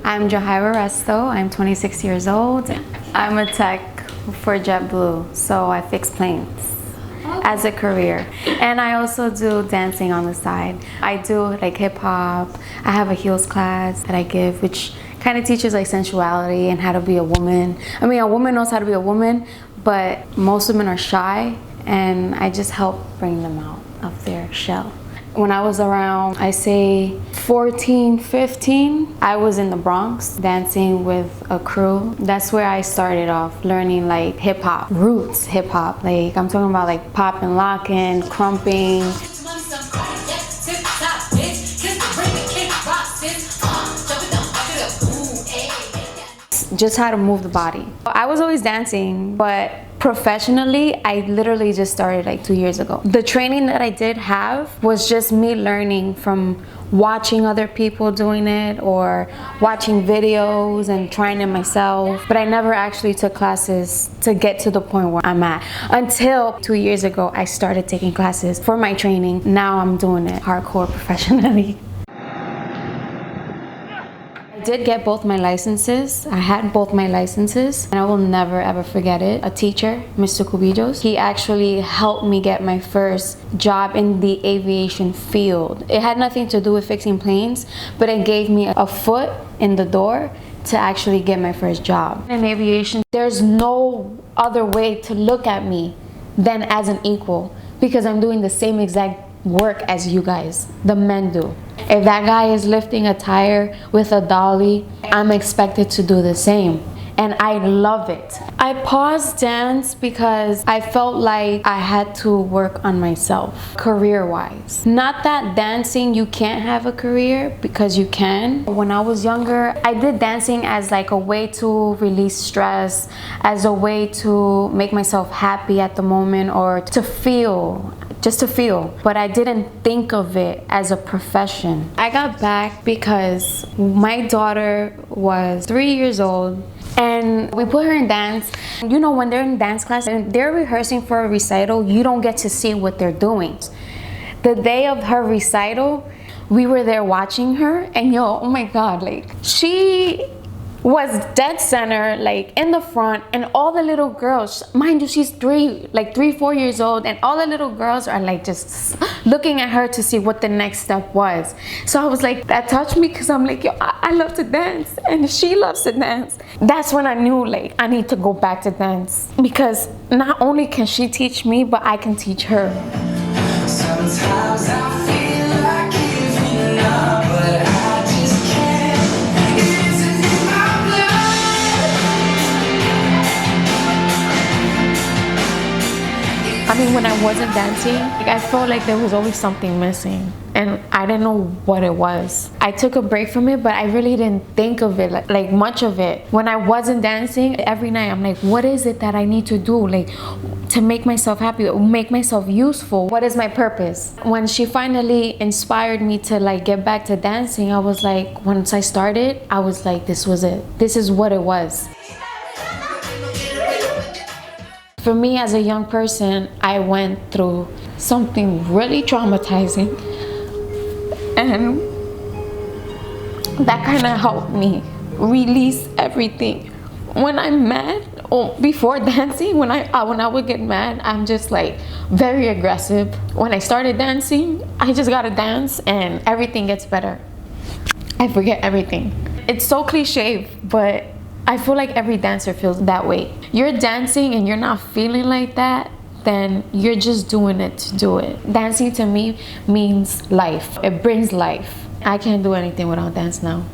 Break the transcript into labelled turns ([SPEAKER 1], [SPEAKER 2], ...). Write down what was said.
[SPEAKER 1] I'm Jahaira Resto. I'm 26 years old. I'm a tech for Jetblue, so I fix planes as a career. And I also do dancing on the side. I do like hip hop. I have a heels class that I give, which kind of teaches like sensuality and how to be a woman. I mean, a woman knows how to be a woman, but most women are shy, and I just help bring them out of their shell. When I was around, I say 14, 15, I was in the Bronx dancing with a crew. That's where I started off learning like hip hop, roots hip hop. Like I'm talking about like popping, locking, crumping. Just how to move the body. I was always dancing, but professionally, I literally just started like 2 years ago. The training that I did have was just me learning from watching other people doing it or watching videos and trying it myself. But I never actually took classes to get to the point where I'm at. Until 2 years ago, I started taking classes for my training. Now I'm doing it hardcore professionally. I did get both my licenses. I had both my licenses, and I will never ever forget it. A teacher, Mr. Cubillos, he actually helped me get my first job in the aviation field. It had nothing to do with fixing planes, but it gave me a foot in the door to actually get my first job. In aviation, there's no other way to look at me than as an equal, because I'm doing the same exact work as you guys, the men do. If that guy is lifting a tire with a dolly, I'm expected to do the same. And I love it. I paused dance because I felt like I had to work on myself, career-wise. Not that dancing, you can't have a career, because you can. When I was younger, I did dancing as like a way to release stress, as a way to make myself happy at the moment, or to feel. Just to feel, but I didn't think of it as a profession. I got back because my daughter was 3 years old, and we put her in dance. You know, when they're in dance class and they're rehearsing for a recital, you don't get to see what they're doing. The day of her recital, we were there watching her, and yo, oh my God, like she was dead center, like in the front, and all the little girls, mind you, she's 3, 4 years old, and all the little girls are like just looking at her to see what the next step was. So I was like, that touched me, because I'm like, yo, I love to dance, and she loves to dance. That's when I knew like I need to go back to dance, because not only can she teach me, but I can teach her. Sometimes I feel like giving up, but I just can't. I mean, when I wasn't dancing, I felt like there was always something missing, and I didn't know what it was. I took a break from it, but I really didn't think of it like much of it. When I wasn't dancing, every night I'm like, what is it that I need to do, like to make myself happy, make myself useful? What is my purpose? When she finally inspired me to like get back to dancing, I was like, once I started, I was like, this was it. This is what it was. For me, as a young person, I went through something really traumatizing, and that kind of helped me release everything. When I'm mad, or before dancing, when I would get mad, I'm just like very aggressive. When I started dancing, I just gotta dance and everything gets better. I forget everything. It's so cliche, but I feel like every dancer feels that way. You're dancing and you're not feeling like that, then you're just doing it to do it. Dancing to me means life. It brings life. I can't do anything without dance now.